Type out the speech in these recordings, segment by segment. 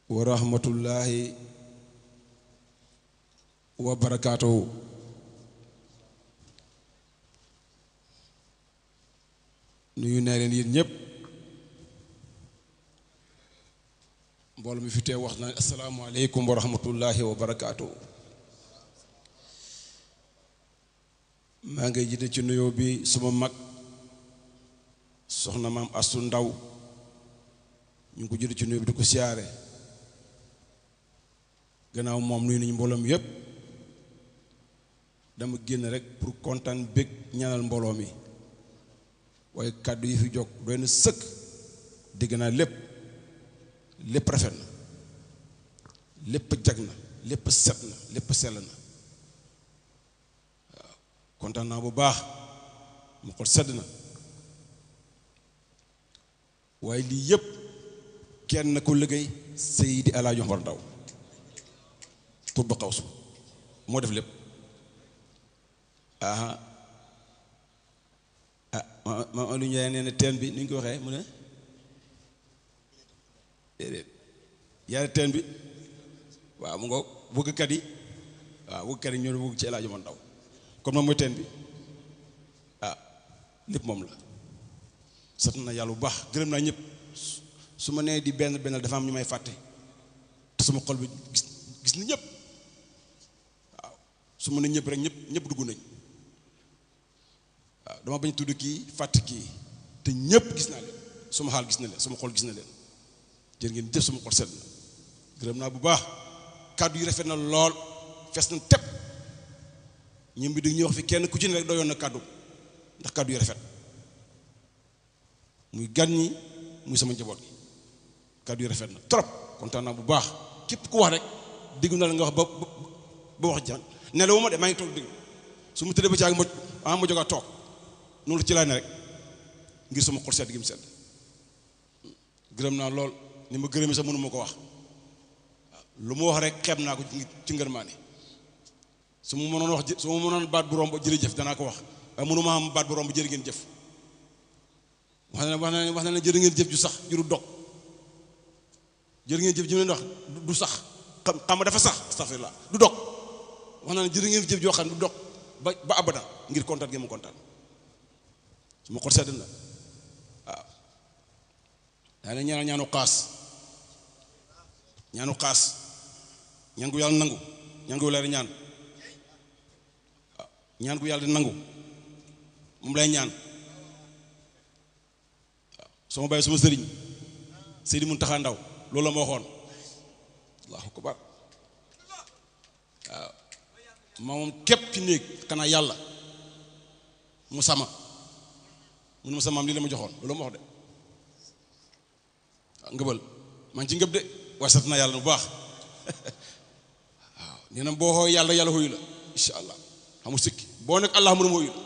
wa rahmatullahi wa barakaatuhu. nuyu naa leen yéen ñëpp mbooloo mi fi teew wax naa asalaamaaleykum wa rahmatullahi wa barakaatuhu. maa ngi jiite ci nuyoo bi suma mag soxna maam Astu Ndaw ñu ngi ko jiite ci nuyoo bi di ko siyaare gannaaw moom nuyu nañu mbooloo mi yépp dama génn rek pour kontaan bég ñaanal mbooloo mi waaye kàddu yi fi jóg doy na sëkk dégg naa lépp rafet na lépp jag na lépp set na lépp sell na waaw kontaan naa bu baax mu xol sedd na waaye lii yëpp kenn na ko liggéey Seydi Alaaji Makhtar Ndao tur ba xawsu moo def lépp ma lu ñëwee nee na teen bi ni ñu ko waxee mu ne déedéet yaare teen bi waaw mu nga bëggkat yi waaw bëggkat yi ñoo bëgg ci Alaaji Makhtar Ndao comme moom mooy teen bi lépp moom la sant na yàlla bu baax gërëm naa ñëpp su ma nee di benn dafa am ñu may fàtte te sama xol bi gis na ñëpp waaw su ma ne ñëpp rek ñëpp dugg nañ waaw dama bañ tudd kii fàtte kii te ñëpp gis naa leen sama xaal gis na leen sama xol gis na leen jërë ngeen jëf sama xol sedd na gërëm naa bu baax kàddu yi rafet na lool fees na tepp ñim bi di ñuy wax fi kenn ku ci ne rek doyoon na kàddu ndax kàddu yi rafet muy gan ñi muy sama njaboot gi kàddu yi rafet na trop kontaan naa bu baax képp ku wax rek déggu na la nga wax ba wax jàng nelawu ma de maa ngi toog dégg su ma tëddee ba caag ma jógaa toog noonu la ci laa ne rek ngir sama xol sedd gi mu sedd gërëm naa lool ni ma gërëmee sax mënu ma ko wax lu ma wax rek xeeb naa ko ci ngërmaane su ma mënoon baat bu romb jërëjëf danaa ko wax waaye mënu ma am baat bu romb jërë ngeen jëf wax na ne jërë ngeen jëf ju sax juru dog jërë ngeen jëf ji mu leen wax du sax xam dafa sax astaghfirullah du dog wax na ne jërë ngeen jëf joo xam ne du dog ba abada ngir kontaan gi ma kontaan su ma xol sedd na waaw daa ne ñaanu xaas ñaan gu yàlla nangu ñaan gu leer ñaan waaw ñaan gu yàlla di nangu moom lay ñaan waaw sama bàyyi suma sëriñ Seydi Tah Ndao loolu la ma waxoon allahu akbar waaw moom képp ci néeg xanaa yàlla mu sama mu ne ma samaam lii la ma joxoon loolu ma wax de waaw ngëbal maa ngi ci ngëb de waaye sant naa yàlla bu baax waaw nee na boo xooy yàlla xooyu la insha allah xamul sikki boo nekk allah mu ne ma xooyu la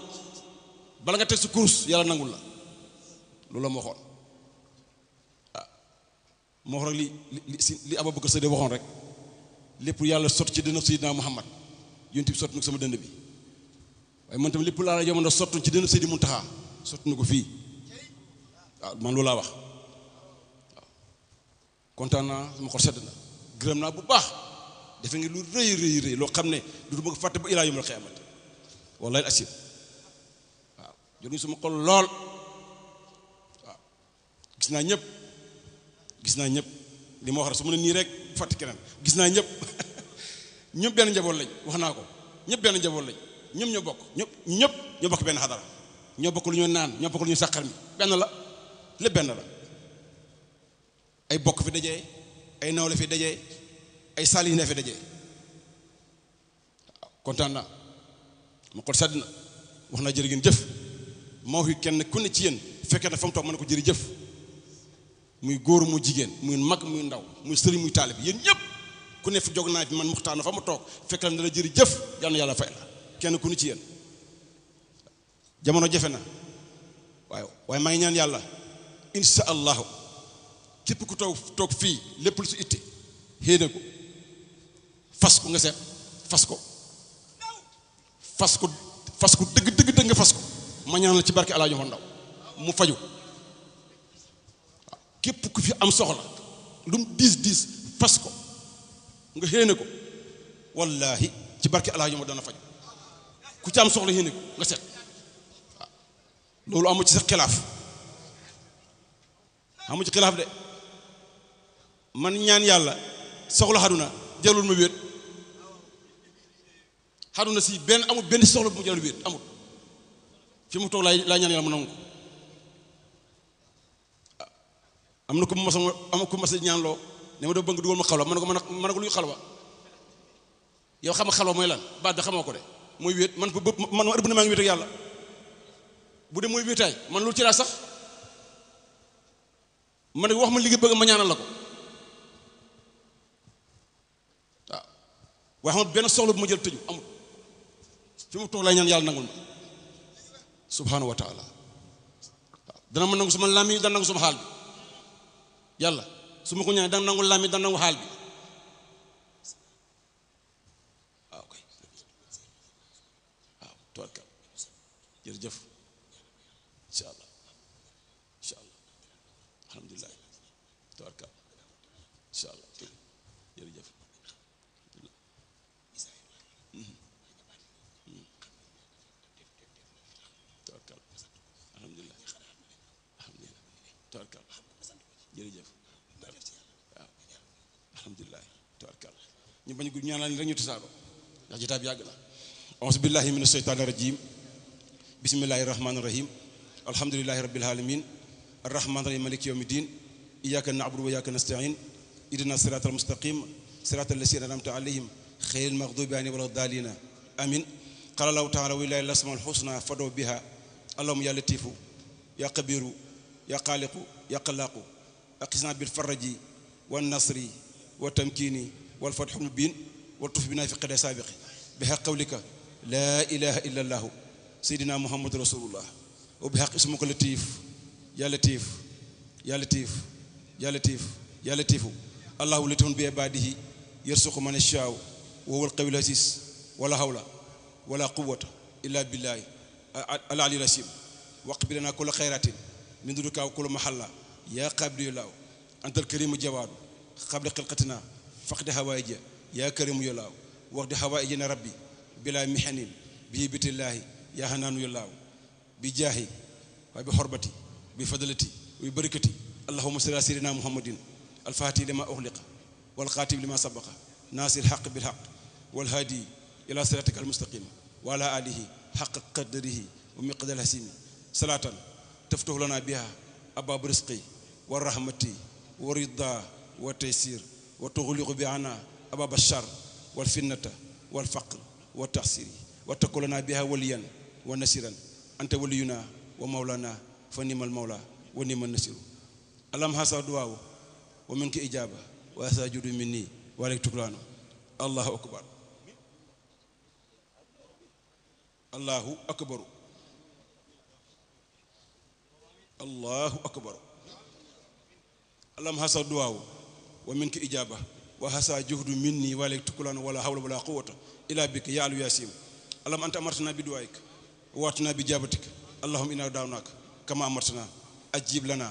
bala nga teg sa course yàlla nangul la loolu la ma waxoon waaw moo wax rek li Abubakar Sadiq waxoon rek lépp yàlla sotti ci dënn Seydina Muhammad yonent bi sotti na ko sama dënd bi waaye man tam lépp laa la jamono sottu ci dënn Seydi Muntaxa sotti na ko fii waaw man loolu laa wax waaw kontaan naa sama xol sedd na gërëm naa bu baax defe nga lu rëy loo xam ne du ma ko fàtte ba ilaa yawmal qiyaamati wallaahi asir waaw jot ñu sama xol lool waaw gis naa ñëpp li ma wax rek su ma ne nii rek fàtte keneen gis naa ñëpp ñëpp benn njaboot lañ wax naa ko ñëpp benn njaboot lañ ñëpp ñoo bokk ñoo bokk benn xadara ñoo bokk lu ñu naan ñoo bokk lu ñu sàqar mi benn la lépp benn la ay bokk fi dajee ay nawle fi dajee ay saali ne fi dajee waaw kontaan naa ma xol sedd na wax naa jërë ngeen jëf moo fi kenn ku ne ci yéen fekkee na fa mu toog mën na ko jëri jëf muy góor mu jigéen muy mag muy ndaw muy sëriñ muy taalib yéen ñëpp ku ne fi jog naa fi man Makhtar na fa mu toog fekk na dala jëri jëf yal na yàlla fay la kenn ku ne ci yéen jamono jafe na waaye maa ngi ñaan yàlla insha allahu képp ku toog fii lépp lu si itte xéene ko fas ko nga seet fas ko dëgg nga fas ko ma ñaan la ci barke Alaaji Makhtar Ndao mu faju képp ku fi am soxla lu mu diis fas ko nga xéene ko wallahi ci barke alaaji mo dana faj ku ci am soxla xéene ko nga set waaw loolu amu ci sa xilaaf amu ci xilaaf de man ñaan yàlla soxla xaduna jarul ma wéet xaduna si benn amul benn soxla bu mu jarul wéet amul fi mu toog laa ñaan yàlla mu nangu ko am na ko mas a ñaan loo ne ma doo bëgg dugal ma xalwa ma ne ko luy xalwa yow xam nga xalwa mooy lan baat da xamoo ko de mooy wéet man ëpp na maa ngi wéet ak yàlla bu dee mooy wéetaay man loolu ci laa sax man ne wax ma li nga bëgg ma ñaanal la ko waaw waaye xam benn soxla bu ma jël tëju amul fi mu toog lay ñaan yàlla nangul ma subhanahu wa taala waaw dana ma nangu sama làmmiñ dana nangu sama xaal bi yàlla su ma ko ñaanee dana nangu làmmiñ dana nangu xaal bi waaw kay waaw tawakkal jërëjëf incha allah incha allah alhamdulilah tawakkal incha allah jërëjëf tawakkal alhamdulilah alhamdulilah tawakkal jërëjëf waaw alhamdulilah tawakkal ñu bañ gudd ñaanal rek ñu tasaaro ndax jotaay bi yàgg na auzu billahi mina sheytaani rajim bismillahi rahmaani rahim alhamdulillahi rabbil alamin arrahmaani rahim maliki yawmi din iyyaka na'budu wa iyyaka nasta'in ihdina siratal mustaqim siratal lazina an'amta alayhim ghayril maghdubi alayhim wala daalliin amin qala allahu ta'ala wa lillahi al-asmaul husna fad'u biha allahumma ya latifu ya kabiru ya xaaliqu ya xalaaqu aqisna bil faraji wan nasri wa tamkini wal fathu mubin wa tuf bina fi qada sabiqi bi haqq qawlika la ilaha illa allah sayyidina muhammad rasulullah wa bi haqq ismuka latif ya latif ya latif ya latif ya latifu allahu latifun bi ibadihi yarzuqu man yasha'u wa huwa al-qawiyyu al-aziz wala hawla wala quwwata illa billahi al-ali al-asim waqbil lana kulla khayratin min duruka wa kulla mahalla ya qabilu law antal karimu jawadu qabla khalqatina faqdi hawaija ya karimu yalaw waqdi hawaijina rabbi bila mihanin bi bitillahi ya hananu yalaw bi jahi wa bi hurbati bi fadlati wa bi barakati allahumma salli ala sayyidina muhammadin al-fatih lima ughliqa wal khatib lima sabaqa nasir haqq bil haqq wal hadi ila siratika al-mustaqim wa ala alihi haqq qadrihi wa miqdar hasimi salatan taftahu lana biha abab rizqi wa rahmati wa ridha wa taysir wa tughliqu bi'ana abab ash-shar wal fitnata wal faqr wa tahsiri wa takulana biha waliyan wa nasiran anta waliyuna wa maulana fa ni'mal maula wa ni'man nasir alam hasa du'a wa minka ijaba wa sajudu minni wa alayka tuklanu allahu akbar allahu akbar allahu akbar alam hasa du'a wa minka ijaba wa hasa juhdu minni wa alayka tuklanu wala hawla wala quwwata illa bika ya alu yasim alam anta amartana bi du'aik wa atna bi jabatik allahumma inna da'wnaka kama amartana ajib lana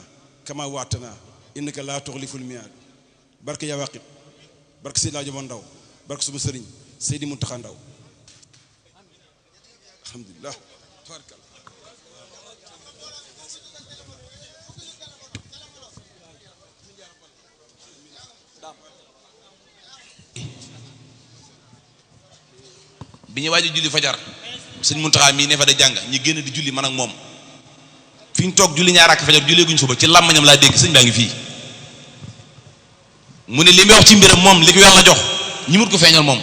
kama wa'tana innaka la tukhliful mi'ad barke ya waqit barke Seydi Laaji Ndaw barke suma sëriñ Seydi Muntaxa Ndaw alhamdulillah bi ñu waaj a julli fajar sëñ Muntaxa mii ne fa da jàng ñi génn di julli man ak moom fi ñu toog julli ñaar ak fajar jullee guñ suba ci làmmañam laa dégg sëñ baa ngi fii mu ne li muy wax ci mbiram moom li ko yàlla jox ñi mut ko feeñal moom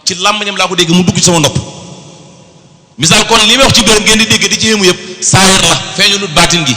ci làmmañam laa ko dégg mu dugg ci sama nopp misaal kon li muy wax ci mbiram ngeen di dégg di ci yéemu yëpp saahir la feeñalut baatin gi